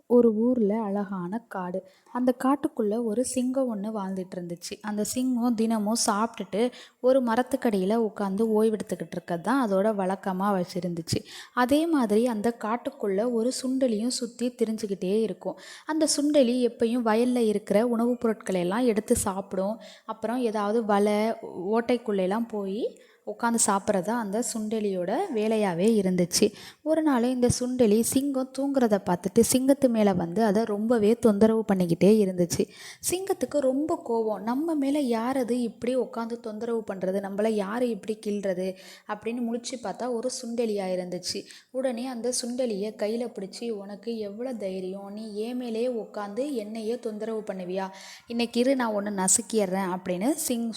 ஒரு ஊரில் அழகான காடு. அந்த காட்டுக்குள்ளே ஒரு சிங்கம் ஒன்று வாழ்ந்துட்டு இருந்துச்சு. அந்த சிங்கம் தினமும் சாப்பிட்டுட்டு ஒரு மரத்துக்கடியில் உட்காந்து ஓய்வெடுத்துக்கிட்டு இருக்கிறது தான் அதோட வழக்கமாக வச்சுருந்துச்சு. அதே மாதிரி அந்த காட்டுக்குள்ளே ஒரு சுண்டலியும் சுற்றி திரிஞ்சுக்கிட்டே இருக்கும். அந்த சுண்டலி எப்பயும் வயலில் இருக்கிற உணவுப் பொருட்களை எல்லாம் எடுத்து சாப்பிடும். அப்புறம் ஏதாவது வலை ஓட்டைக்குள்ளெல்லாம் போய் உட்காந்து சாப்பிட்றது அந்த சுண்டலியோட வேலையாகவே இருந்துச்சு. ஒரு நாள் இந்த சுண்டலி சிங்கம் தூங்குறத பார்த்துட்டு சிங்கத்து மேலே வந்து அதை ரொம்பவே தொந்தரவு பண்ணிக்கிட்டே இருந்துச்சு. சிங்கத்துக்கு ரொம்ப கோபம். நம்ம மேலே யார் அது இப்படி உட்காந்து தொந்தரவு பண்ணுறது, நம்மளை யார் இப்படி கிள்றது அப்படின்னு முழிச்சு பார்த்தா ஒரு சுண்டலியாக இருந்துச்சு. உடனே அந்த சுண்டலியை கையில் பிடிச்சி, உனக்கு எவ்வளோ தைரியம், நீ ஏன் மேலேயே உட்காந்து என்னையே தொந்தரவு பண்ணுவியா, இன்னைக்கு இரு நான் ஒன்று நசுக்கிடுறேன் அப்படின்னு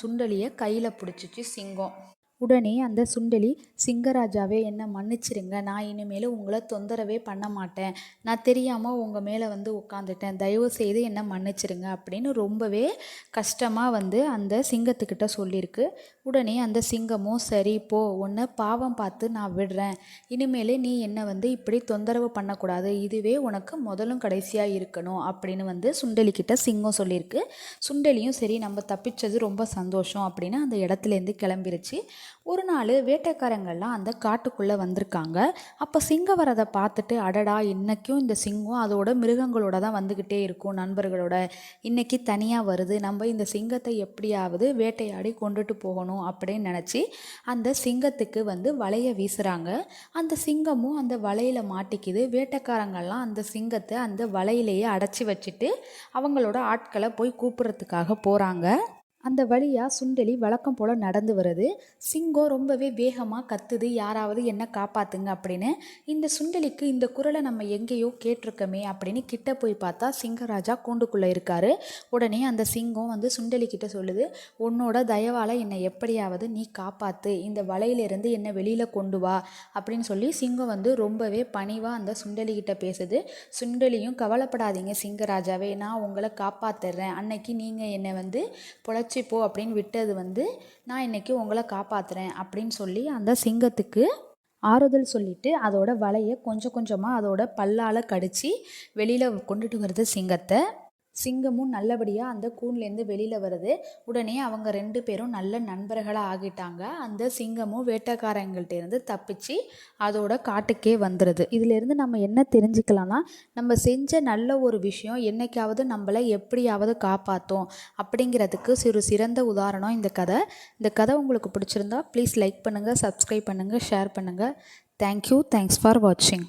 சுண்டலியை கையில் பிடிச்சிச்சு சிங்கம். உடனே அந்த சுண்டலி, சிங்கராஜாவே என்னை மன்னிச்சிருங்க, நான் இனிமேல் உங்களை தொந்தரவே பண்ண மாட்டேன், நான் தெரியாமல் உங்கள் மேலே வந்து உட்காந்துட்டேன், தயவு செய்து என்னை மன்னிச்சிருங்க அப்படின்னு ரொம்பவே கஷ்டமாக வந்து அந்த சிங்கத்துக்கிட்ட சொல்லியிருக்கு. உடனே அந்த சிங்கமும், சரி போ, உன்னை பாவம் பார்த்து நான் விடுறேன், இனிமேல் நீ என்னை வந்து இப்படி தொந்தரவு பண்ணக்கூடாது, இதுவே உனக்கு முதலும் கடைசியாக இருக்கணும் அப்படின்னு வந்து சுண்டலிக்கிட்ட சிங்கம் சொல்லியிருக்கு. சுண்டலியும் சரி நம்ம தப்பிச்சது ரொம்ப சந்தோஷம் அப்படின்னு அந்த இடத்துலேருந்து கிளம்பிருச்சு. ஒரு நாள் வேட்டைக்காரங்கள்லாம் அந்த காட்டுக்குள்ளே வந்திருக்காங்க. அப்போ சிங்கம் வரதை பார்த்துட்டு, அடடா இன்றைக்கும் இந்த சிங்கம் அதோட மிருகங்களோட தான் வந்துக்கிட்டே இருக்கும், நண்பர்களோட, இன்றைக்கி தனியாக வருது, நம்ம இந்த சிங்கத்தை எப்படியாவது வேட்டையாடி கொண்டுட்டு போகணும் அப்படின்னு நினச்சி அந்த சிங்கத்துக்கு வந்து வலையை வீசுகிறாங்க. அந்த சிங்கமும் அந்த வலையில் மாட்டிக்குது. வேட்டைக்காரங்கள்லாம் அந்த சிங்கத்தை அந்த வலையிலேயே அடைச்சி வச்சுட்டு அவங்களோட ஆட்களை போய் கூப்பிட்றதுக்காக போகிறாங்க. அந்த வழியாக சுண்டலி வழக்கம் போல் நடந்து வருது. சிங்கம் ரொம்பவே வேகமாக கத்துது, யாராவது என்ன காப்பாற்றுங்க அப்படின்னு. இந்த சுண்டலிக்கு இந்த குரலை நம்ம எங்கேயோ கேட்டிருக்கோமே அப்படின்னு கிட்ட போய் பார்த்தா சிங்கராஜா கூண்டுக்குள்ளே இருக்கார். உடனே அந்த சிங்கம் வந்து சுண்டலிக்கிட்ட சொல்லுது, உன்னோட தயவால் என்னை எப்படியாவது நீ காப்பாற்று, இந்த வலையிலேருந்து என்னை வெளியில் கொண்டு வா அப்படின்னு சொல்லி சிங்கம் வந்து ரொம்பவே பணிவாக அந்த சுண்டலிக்கிட்ட பேசுது. சுண்டலியும், கவலைப்படாதீங்க சிங்கராஜாவே, நான் உங்களை காப்பாற்றுறேன், அன்னைக்கு நீங்கள் என்னை வந்து போ அப்படின்னு விட்டது வந்து நான் இன்னைக்கு உங்களை காப்பாற்றுறேன் அப்படின்னு சொல்லி அந்த சிங்கத்துக்கு ஆறுதல் சொல்லிட்டு அதோட வலையை கொஞ்சம் கொஞ்சமாக அதோட பல்லால் கடித்து வெளியில் கொண்டுட்டு வருது சிங்கத்தை. சிங்கமும் நல்லபடியாக அந்த கூண்லேருந்து வெளியில் வருது. உடனே அவங்க 2 பேரும் நல்ல நண்பர்களாக ஆகிட்டாங்க. அந்த சிங்கமும் வேட்டைக்காரங்கள்ட்டேருந்து தப்பிச்சு அதோட காட்டுக்கே வந்துடுது. இதிலேருந்து நம்ம என்ன தெரிஞ்சுக்கலாம்னா, நம்ம செஞ்ச நல்ல ஒரு விஷயம் என்னைக்காவது நம்மளை எப்படியாவது காப்பாற்றும் அப்படிங்கிறதுக்கு சிறந்த உதாரணம் இந்த கதை. இந்த கதை உங்களுக்கு பிடிச்சிருந்தா ப்ளீஸ் லைக் பண்ணுங்கள், சப்ஸ்கிரைப் பண்ணுங்கள், ஷேர் பண்ணுங்கள். தேங்க்யூ. தேங்க்ஸ் ஃபார் வாட்சிங்.